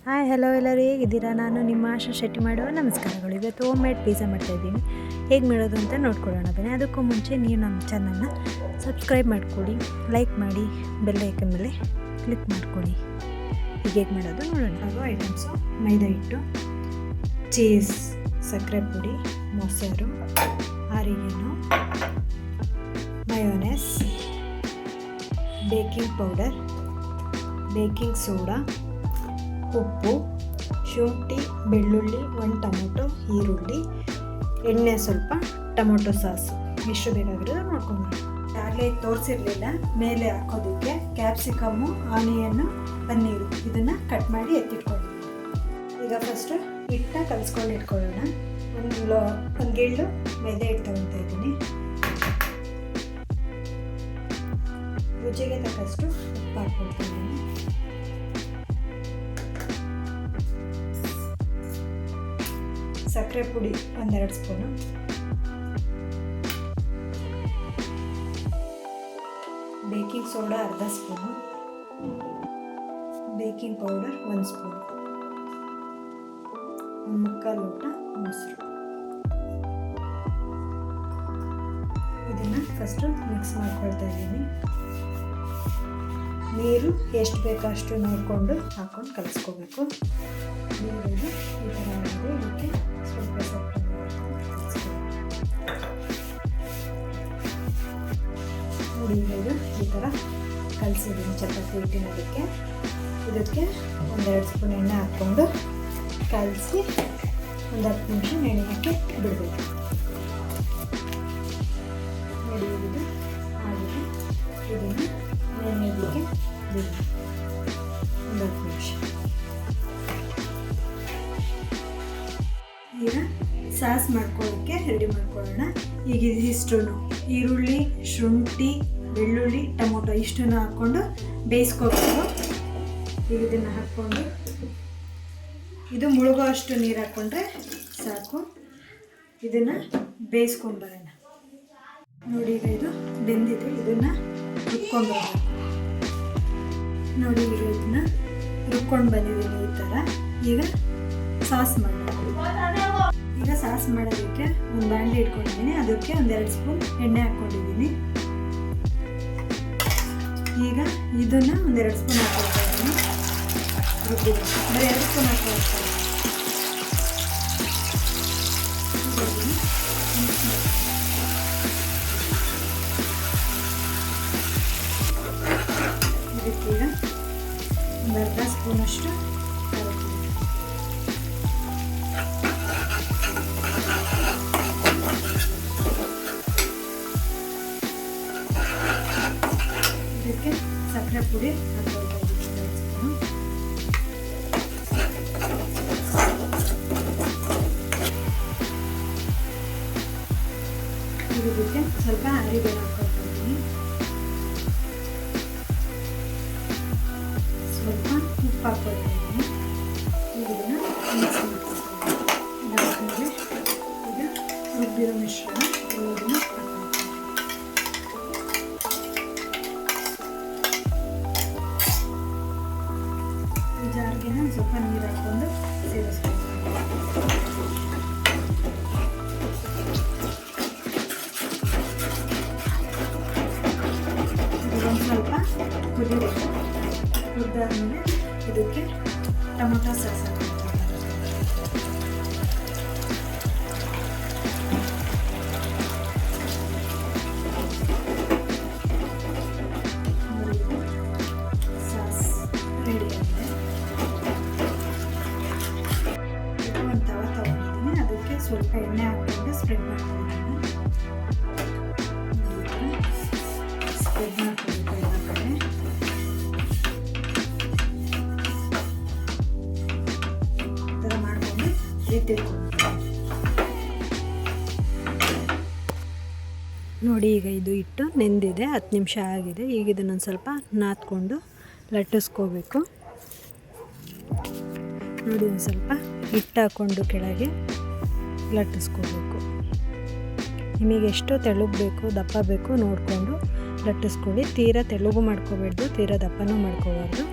Hi hello ಎಲ್ಲರೂ ಹೇಗಿದ್ದೀರಾ? ನಾನು ನಿಮ್ಮ ಆಶಾ ಶೆಟ್ಟಿ ಮಾಡುವ ನಮಸ್ಕಾರಗಳು. ಇವತ್ತು ಹೋಮ್ ಮೇಡ್ ಪಿಜ್ಜಾ ಮಾಡ್ತಾಯಿದ್ದೀನಿ. ಹೇಗೆ ಮಾಡೋದು ಅಂತ ನೋಡ್ಕೊಳ್ಳೋಣ ಬನ್ನಿ. ಅದಕ್ಕೂ ಮುಂಚೆ ನೀವು ನಮ್ಮ ಚಾನಲ್ನ ಸಬ್ಸ್ಕ್ರೈಬ್ ಮಾಡಿಕೊಡಿ, ಲೈಕ್ ಮಾಡಿ, ಬೆಲ್ ಐಕನ್ ಮೇಲೆ ಕ್ಲಿಕ್ ಮಾಡಿಕೊಡಿ. ಈಗ ಹೇಗೆ ಮಾಡೋದು ನೋಡೋಣ. ಹಾಗೂ ಐಟಮ್ಸು: ಮೈದಾ ಹಿಟ್ಟು, ಚೀಸ್, ಸಕ್ಕರೆ ಪುಡಿ, ಮೊಸರು, ಆರಿಗೆನೋ, ಮಯೋನೆಸ್, ಬೇಕಿಂಗ್ ಪೌಡರ್, ಬೇಕಿಂಗ್ ಸೋಡಾ, ಉಪ್ಪು, ಶುಂಠಿ, ಬೆಳ್ಳುಳ್ಳಿ, 1 ಟೊಮೊಟೊ, ಈರುಳ್ಳಿ, ಎಣ್ಣೆ ಸ್ವಲ್ಪ, ಟೊಮೊಟೊ ಸಾಸು. ಎಷ್ಟು ಬೇಕಾಗಿರೋದು ನೋಡ್ಕೊಂಡು ಆಗಲೇ ತೋರಿಸಿರಲಿಲ್ಲ. ಮೇಲೆ ಹಾಕೋದಕ್ಕೆ ಕ್ಯಾಪ್ಸಿಕಮ್ಮು, ಆನಿಯನ್ನು, ಪನ್ನೀರು ಇದನ್ನು ಕಟ್ ಮಾಡಿ ಎತ್ತಿಟ್ಕೊಂಡು. ಈಗ ಫಸ್ಟು ಹಿಟ್ಟನ್ನ ಕಲಿಸ್ಕೊಂಡು ಇಟ್ಕೊಳ್ಳೋಣ. ಒಂದು ಗಿಳ್ಳು ಮೈದಾ ಹಿಟ್ಟು ತಗೊಳ್ತಾ ಇದ್ದೀನಿ. ರುಚಿಗೆ ತಕ್ಕಷ್ಟು ಉಪ್ಪು ಹಾಕ್ಕೊಳ್ತಾ ಇದ್ದೀನಿ. ಸಕ್ಕರೆ ಪುಡಿ 1-2 spoon, baking soda 1/2 spoon, baking powder 1 spoon, 1/4 ಲೋಟ ಮೊಸರು. ಇದನ್ನು ಫಸ್ಟು ಮಿಕ್ಸ್ ಮಾಡ್ಕೊಳ್ತಾ ಇದ್ದೀನಿ. ನೀರು ಎಷ್ಟು ಬೇಕೋ ಅಷ್ಟು ನೋಡಿಕೊಂಡು ಹಾಕ್ಕೊಂಡು ಕಲಿಸ್ಕೋಬೇಕು. ನೀರಲ್ಲಿ ಈ ಥರ ಆಗಿದೆ. ಇದಕ್ಕೆ ಸ್ವಲ್ಪ ನೋಡಿ, ಇದು ಈ ಥರ ಕಲಿಸಿದ್ದೀನಿ ಚಪಾತಿ ಹಿಟ್ಟಿನದಕ್ಕೆ. ಇದಕ್ಕೆ 1-2 ಸ್ಪೂನ್ ಎಣ್ಣೆ ಹಾಕ್ಕೊಂಡು ಕಲಸಿ 10 ನಿಮಿಷ ನೆನೆಯೋಕ್ಕೆ ಬಿಡಬೇಕು. ನೋಡಿ, ಇದು ಆಗಿದೆ. ಇದನ್ನು ನೆನೆಯೋದಕ್ಕೆ ಬಿಡಿ 10 ನಿಮಿಷ. ಈಗ ಸಾಸ್ ಮಾಡ್ಕೊಳ್ಳೋಕ್ಕೆ ರೆಡಿ ಮಾಡ್ಕೊಳ್ಳೋಣ. ಈಗ ಇದಿಷ್ಟು ಈರುಳ್ಳಿ, ಶುಂಠಿ, ಬೆಳ್ಳುಳ್ಳಿ, ಟೊಮೊಟೊ ಇಷ್ಟನ್ನು ಹಾಕ್ಕೊಂಡು ಬೇಯಿಸ್ಕೋಬೇಕು. ಈಗ ಇದನ್ನು ಹಾಕ್ಕೊಂಡು ಇದು ಮುಳುಗೋ ಅಷ್ಟು ನೀರು ಹಾಕ್ಕೊಂಡ್ರೆ ಸಾಕು. ಇದನ್ನು ಬೇಯಿಸ್ಕೊಂಬರೋಣ. ನೋಡಿ, ಈಗ ಇದು ಬೆಂದಿದೆ. ಇದನ್ನು ರುಬ್ಕೊಂಡ್ಬರಬೇಕು. ನೋಡಿ, ಈಗ ಇದನ್ನು ರುಬ್ಕೊಂಡು ಬಂದಿದ್ದೀನಿ ಈ ಥರ. ಈಗ ಸಾಸ್ ಮಾಡೋಣ. ಈಗ ಸಾಸ್ ಮಾಡೋದಕ್ಕೆ ಒಂದು ಬಾಣಲೆ ಇಟ್ಕೊಂಡಿದ್ದೀನಿ. ಅದಕ್ಕೆ 1-2 ಸ್ಪೂನ್ ಎಣ್ಣೆ ಹಾಕ್ಕೊಂಡಿದ್ದೀನಿ. ಈಗ ಇದನ್ನು 1-2 ಸ್ಪೂನ್ ಹಾಕ್ಕೊಳ್ತಾ ಇದ್ದೀನಿ. ರುಬ್ಬಿದೆ ಬರೀ 2 ಸ್ಪೂನ್ ಹಾಕ್ಕೊಳ್ತಾ ಇದ್ದೀನಿ. ಇದಕ್ಕೀಗ 1/2 ಸ್ಪೂನಷ್ಟು ಇದಕ್ಕೆ ಸಕ್ಕರೆ ಪುಡಿ ಹಾಕ್ಕೊಳ್ತಾ ಇದ್ದೀನಿ. ಇದಕ್ಕೆ ಸ್ವಲ್ಪ ಆರಿಗೆನೋ ಹಾಕ್ಕೊಳ್ತಾ ಇದ್ದೀನಿ. ಸ್ವಲ್ಪ ಉಪ್ಪು ಹಾಕ್ಕೊಳ್ತಾ ಇದ್ದೀನಿ. ಇದನ್ನು ಮಿಕ್ಸ್ ಮಾಡ್ಕೊಳ್ತೀನಿ. ಇದಾದ್ಮೇಲೆ ಈಗ ರುಬ್ಬಿರೋ ಮಿಶ್ರಣ ಎಲ್ಲದನ್ನು ಜಾರ್ಗೆ ಸ್ವಲ್ಪ ನೀರು ಹಾಕ್ಕೊಂಡು ಸೇರಿಸ್ಕೊಳ್ತೀನಿ. ಇದೊಂದು ಸ್ವಲ್ಪ ಕುದಿಬೇಕು. ಕುದ್ದಾದ್ಮೇಲೆ ಇದಕ್ಕೆ ಟೊಮೊಟೊ ಸಾಸ್ ಹಾಕ್ತೀನಿ. ಸಾಸ್ ರೆಡಿ ಆಗಿದೆ. ಒಂದು ತವ ತಗೊಂಡಿದ್ದೀನಿ. ಅದಕ್ಕೆ ಸ್ವಲ್ಪ ಎಣ್ಣೆ ಹಾಕ್ಕೊಂಡು ಸ್ಪ್ರೆಡ್ ಮಾಡ್ಕೊಂಡಿದ್ದೀನಿ. ಸ್ಪ್ರೆಡ್ ಮಾಡ್ಕೊಬೇಕು ಎಲ್ಲ ಕಡೆ. ಈ ಥರ ಮಾಡಿಕೊಂಡು ಎತ್ತಿಟ್ಕೊಂಡು ನೋಡಿ. ಈಗ ಇದು ಹಿಟ್ಟು ನೆಂದಿದೆ. 10 ನಿಮಿಷ ಆಗಿದೆ. ಈಗ ಇದನ್ನೊಂದು ಸ್ವಲ್ಪ ನಾದ್ಕೊಂಡು ಲಟ್ಟಿಸ್ಕೋಬೇಕು. ನೋಡಿ, ಒಂದು ಸ್ವಲ್ಪ ಹಿಟ್ಟು ಹಾಕ್ಕೊಂಡು ಕೆಳಗೆ ಲಟ್ಟಿಸ್ಕೋಬೇಕು. ನಿಮಗೆ ಎಷ್ಟು ತೆಳುಗೆ ಬೇಕು, ದಪ್ಪ ಬೇಕು ನೋಡಿಕೊಂಡು ಲಟ್ಟಿಸ್ಕೊಳ್ಳಿ. ತೀರಾ ತೆಳುಗು ಮಾಡ್ಕೋಬಾರ್ದು, ತೀರಾ ದಪ್ಪನೂ ಮಾಡ್ಕೋಬಾರ್ದು.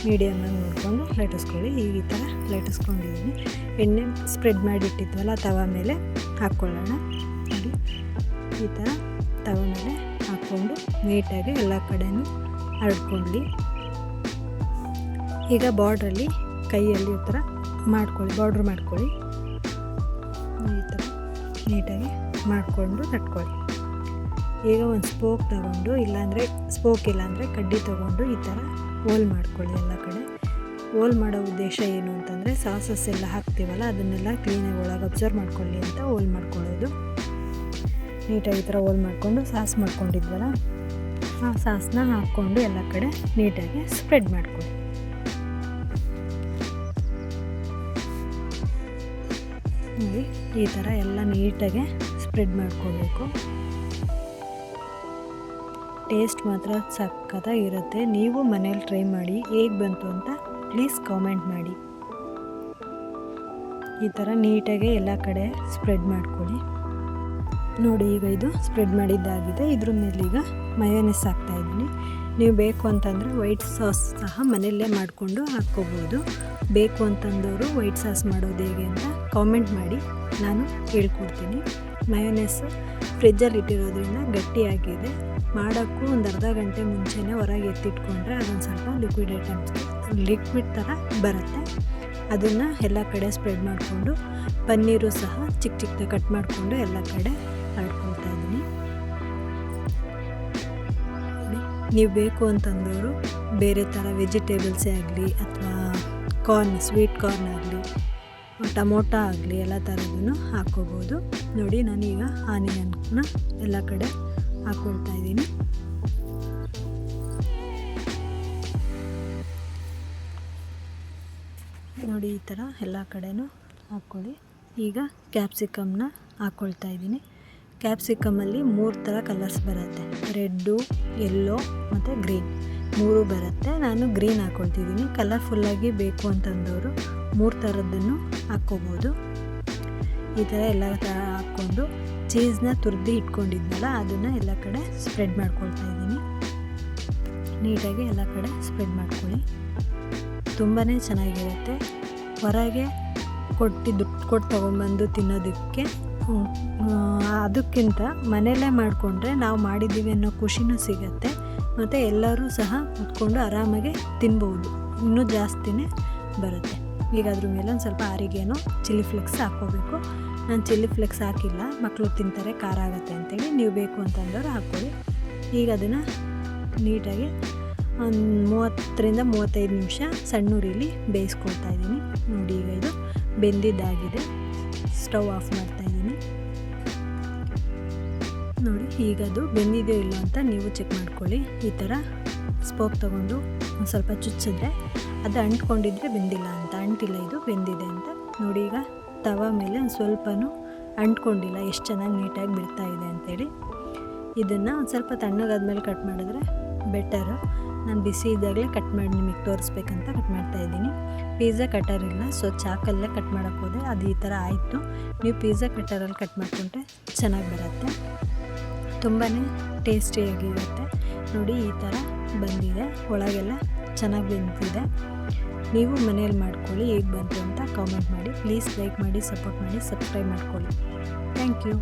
ಮೀಡಿಯಮಾಗಿ ನೋಡಿಕೊಂಡು ಲಟ್ಟಿಸ್ಕೊಳ್ಳಿ. ಈ ಥರ ಲಟ್ಟಿಸ್ಕೊಂಡಿದ್ದೀನಿ. ಎಣ್ಣೆ ಸ್ಪ್ರೆಡ್ ಮಾಡಿಟ್ಟಿದ್ವಲ್ಲ ತವ ಮೇಲೆ ಹಾಕ್ಕೊಳ್ಳೋಣ. ನೋಡಿ ಈ ಥರ ತವ ಮೇಲೆ ಹಾಕ್ಕೊಂಡು ನೀಟಾಗಿ ಎಲ್ಲ ಕಡೆಯೂ ಹರಡ್ಕೊಳ್ಳಿ. ಈಗ ಬಾರ್ಡ್ರಲ್ಲಿ ಕೈಯಲ್ಲಿ ಈ ಥರ ಮಾಡ್ಕೊಳ್ಳಿ, ಬಾರ್ಡ್ರ್ ಮಾಡ್ಕೊಳ್ಳಿ. ಈ ಥರ ನೀಟಾಗಿ ಮಾಡಿಕೊಂಡು ತಟ್ಕೊಳ್ಳಿ. ಈಗ ಒಂದು ಸ್ಪೋಕ್ ತಗೊಂಡು, ಇಲ್ಲಾಂದರೆ ಸ್ಪೋಕ್ ಇಲ್ಲಾಂದರೆ ಕಡ್ಡಿ ತೊಗೊಂಡು ಈ ಥರ ಹೋಲ್ ಮಾಡ್ಕೊಳ್ಳಿ ಎಲ್ಲ ಕಡೆ. ಹೋಲ್ ಮಾಡೋ ಉದ್ದೇಶ ಏನು ಅಂತಂದರೆ ಸಾಸಸ್ ಎಲ್ಲ ಹಾಕ್ತೀವಲ್ಲ ಅದನ್ನೆಲ್ಲ ಕ್ಲೀನಾಗಿ ಒಳಗೆ ಅಬ್ಸರ್ವ್ ಮಾಡ್ಕೊಳ್ಳಿ ಅಂತ ಹೋಲ್ ಮಾಡ್ಕೊಳ್ಳೋದು. ನೀಟಾಗಿ ಈ ಥರ ಹೋಲ್ ಮಾಡಿಕೊಂಡು ಸಾಸ್ ಮಾಡ್ಕೊಂಡಿದ್ವಲ್ಲ ಆ ಸಾಸನ್ನ ಹಾಕ್ಕೊಂಡು ಎಲ್ಲ ಕಡೆ ನೀಟಾಗಿ ಸ್ಪ್ರೆಡ್ ಮಾಡ್ಕೊಳ್ಳಿ. ನೋಡಿ ಈ ಥರ ಎಲ್ಲ ನೀಟಾಗಿ ಸ್ಪ್ರೆಡ್ ಮಾಡ್ಕೋಬೇಕು. ಟೇಸ್ಟ್ ಮಾತ್ರ ಸಖತ್ತಾಗಿರುತ್ತೆ. ನೀವು ಮನೇಲಿ ಟ್ರೈ ಮಾಡಿ, ಹೇಗೆ ಬಂತು ಅಂತ ಪ್ಲೀಸ್ ಕಾಮೆಂಟ್ ಮಾಡಿ. ಈ ಥರ ನೀಟಾಗಿ ಎಲ್ಲ ಕಡೆ ಸ್ಪ್ರೆಡ್ ಮಾಡ್ಕೊಳ್ಳಿ. ನೋಡಿ ಈಗ ಇದು ಸ್ಪ್ರೆಡ್ ಮಾಡಿದ್ದಾಗಿದೆ. ಇದ್ರ ಮೇಲೆ ಈಗ ಮಯೋನೈಸ್ ಹಾಕ್ತಾಯಿದ್ದೀನಿ. ನೀವು ಬೇಕು ಅಂತಂದರೆ ವೈಟ್ ಸಾಸ್ ಸಹ ಮನೆಯಲ್ಲೇ ಮಾಡಿಕೊಂಡು ಹಾಕ್ಕೋಬೋದು. ಬೇಕು ಅಂತಂದವರು ವೈಟ್ ಸಾಸ್ ಮಾಡೋದು ಹೇಗೆ ಅಂತ ಕಾಮೆಂಟ್ ಮಾಡಿ, ನಾನು ಹೇಳ್ಕೊಡ್ತೀನಿ. ಮಯೋನೈಸ್ ಫ್ರಿಜ್ಜಲ್ಲಿ ಇಟ್ಟಿರೋದ್ರಿಂದ ಗಟ್ಟಿಯಾಗಿದೆ. ಮಾಡೋಕ್ಕೂ ಒಂದು ಅರ್ಧ ಗಂಟೆ ಮುಂಚೆನೇ ಹೊರಗೆ ಎತ್ತಿಟ್ಕೊಂಡ್ರೆ ಅದೊಂದು ಸ್ವಲ್ಪ ಲಿಕ್ವಿಡ್ ಥರ ಬರುತ್ತೆ. ಅದನ್ನು ಎಲ್ಲ ಕಡೆ ಸ್ಪ್ರೆಡ್ ಮಾಡಿಕೊಂಡು ಪನ್ನೀರು ಸಹ ಚಿಕ್ಕ ಚಿಕ್ಕದಾಗಿ ಕಟ್ ಮಾಡಿಕೊಂಡು ಎಲ್ಲ ಕಡೆ ಹರಡ್ಕೊಳ್ತಾ ಇದ್ದೀನಿ. ನೀವು ಬೇಕು ಅಂತಂದವರು ಬೇರೆ ಥರ ವೆಜಿಟೇಬಲ್ಸೇ ಆಗಲಿ ಅಥವಾ ಸ್ವೀಟ್ ಕಾರ್ನ್ ಆಗಲಿ ಟೊಮೊಟೊ ಆಗಲಿ ಎಲ್ಲ ಥರದೂ ಹಾಕ್ಕೋಬೋದು. ನೋಡಿ ನಾನೀಗ ಆನಿಯನ್ನ ಎಲ್ಲ ಕಡೆ ಹಾಕ್ಕೊಳ್ತಾ ಇದ್ದೀನಿ. ನೋಡಿ ಈ ಥರ ಎಲ್ಲ ಕಡೆನೂ ಹಾಕ್ಕೊಳ್ಳಿ. ಈಗ ಕ್ಯಾಪ್ಸಿಕಮ್ನ ಹಾಕ್ಕೊಳ್ತಾ ಇದ್ದೀನಿ. ಕ್ಯಾಪ್ಸಿಕಮಲ್ಲಿ 3 ಥರ ಕಲರ್ಸ್ ಬರುತ್ತೆ, ರೆಡ್ಡು, ಯೆಲ್ಲೋ ಮತ್ತು ಗ್ರೀನ್ 3 ಬರುತ್ತೆ. ನಾನು ಗ್ರೀನ್ ಹಾಕ್ಕೊಳ್ತಿದ್ದೀನಿ. ಕಲರ್ಫುಲ್ಲಾಗಿ ಬೇಕು ಅಂತಂದವರು 3 ಥರದ್ದನ್ನು ಹಾಕ್ಕೋಬೋದು. ಈ ಥರ ಎಲ್ಲ ಥರ ಹಾಕ್ಕೊಂಡು ಚೀಸ್ನ ತುರಿದು ಇಟ್ಕೊಂಡಿದ್ನಲ್ಲ ಅದನ್ನು ಎಲ್ಲ ಕಡೆ ಸ್ಪ್ರೆಡ್ ಮಾಡ್ಕೊಳ್ತಾ ಇದ್ದೀನಿ. ನೀಟಾಗಿ ಎಲ್ಲ ಕಡೆ ಸ್ಪ್ರೆಡ್ ಮಾಡ್ಕೊಳ್ಳಿ. ತುಂಬಾ ಚೆನ್ನಾಗಿರುತ್ತೆ. ಹೊರಗೆ ದುಡ್ಡು ಕೊಟ್ಟು ತೊಗೊಂಬಂದು ತಿನ್ನೋದಕ್ಕೆ ಅದಕ್ಕಿಂತ ಮನೆಯಲ್ಲೇ ಮಾಡಿಕೊಂಡ್ರೆ ನಾವು ಮಾಡಿದ್ದೀವಿ ಅನ್ನೋ ಖುಷಿನೂ ಸಿಗುತ್ತೆ. ಮತ್ತು ಎಲ್ಲರೂ ಸಹ ಕೂತ್ಕೊಂಡು ಆರಾಮಾಗಿ ತಿನ್ಬೋದು, ಇನ್ನೂ ಜಾಸ್ತಿನೇ ಬರುತ್ತೆ. ಈಗ ಅದ್ರ ಮೇಲೆ ಒಂದು ಸ್ವಲ್ಪ ಆರಿಗೇನೋ ಚಿಲ್ಲಿ ಫ್ಲೇಕ್ಸ್ ಹಾಕ್ಕೋಬೇಕು. ನಾನು ಚಿಲ್ಲಿ ಫ್ಲೇಕ್ಸ್ ಹಾಕಿಲ್ಲ, ಮಕ್ಕಳು ತಿಂತಾರೆ, ಖಾರ ಆಗುತ್ತೆ ಅಂತೇಳಿ. ನೀವು ಬೇಕು ಅಂತಂದವರು ಹಾಕ್ಕೊಳ್ಳಿ. ಈಗ ಅದನ್ನು ನೀಟಾಗಿ ಒಂದು 30ರಿಂದ 35 ನಿಮಿಷ ಸಣ್ಣ ಉರಿಲಿ ಬೇಯಿಸ್ಕೊಳ್ತಾ ಇದ್ದೀನಿ. ನೋಡಿ ಈಗ ಇದು ಬೆಂದಿದ್ದಾಗಿದೆ. ಸ್ಟವ್ ಆಫ್ ಮಾಡ್ತಾಯಿದ್ದೀನಿ. ನೋಡಿ ಈಗ ಅದು ಬೆಂದಿದೆಯೋ ಇಲ್ಲ ಅಂತ ನೀವು ಚೆಕ್ ಮಾಡ್ಕೊಳ್ಳಿ. ಈ ಥರ ಸ್ಪೋಕ್ ತೊಗೊಂಡು ಒಂದು ಸ್ವಲ್ಪ ಚುಚ್ಚಿದ್ರೆ ಅದು ಅಂಟ್ಕೊಂಡಿದ್ರೆ ಬೆಂದಿಲ್ಲ ಅಂತ, ಅಂಟಿಲ್ಲ, ಇದು ಬೆಂದಿದೆ ಅಂತ. ನೋಡಿ ಈಗ ತವ ಮೇಲೆ ಒಂದು ಸ್ವಲ್ಪನೂ ಅಂಟ್ಕೊಂಡಿಲ್ಲ, ಎಷ್ಟು ಚೆನ್ನಾಗಿ ನೀಟಾಗಿ ಬಿಡ್ತಾ ಇದೆ ಅಂಥೇಳಿ. ಇದನ್ನು ಒಂದು ಸ್ವಲ್ಪ ತಣ್ಣಗಾದ್ಮೇಲೆ ಕಟ್ ಮಾಡಿದ್ರೆ ಬೆಟರು. ನಾನು ಬಿಸಿ ಇದ್ದಾಗಲೇ ಕಟ್ ಮಾಡಿ ನಿಮಗೆ ತೋರಿಸ್ಬೇಕಂತ ಕಟ್ ಮಾಡ್ತಾಯಿದ್ದೀನಿ. ಪಿಜ್ಜಾ ಕಟರ್ ಇಲ್ಲ, ಸೊ ಚಾಕಲ್ಲೇ ಕಟ್ ಮಾಡೋಕ್ಕೆ ಹೋದೆ, ಅದು ಈ ಥರ ಆಯಿತು. ನೀವು ಪಿಜ್ಜಾ ಕಟರಲ್ಲಿ ಕಟ್ ಮಾಡಿಕೊಂಡ್ರೆ ಚೆನ್ನಾಗಿ ಬರುತ್ತೆ, ತುಂಬಾ ಟೇಸ್ಟಿಯಾಗಿರುತ್ತೆ. ನೋಡಿ ಈ ಥರ ಬಂದಿದೆ, ಒಳಗೆಲ್ಲ ಚೆನ್ನಾಗಿ ಬೆಂದಿದೆ. ನೀವು ಮನೇಲಿ ಮಾಡ್ಕೊಳ್ಳಿ, ಹೇಗೆ ಬಂತು ಅಂತ ಕಾಮೆಂಟ್ ಮಾಡಿ. ಪ್ಲೀಸ್ ಲೈಕ್ ಮಾಡಿ, ಸಪೋರ್ಟ್ ಮಾಡಿ, ಸಬ್ಸ್ಕ್ರೈಬ್ ಮಾಡ್ಕೊಳ್ಳಿ. Thank you.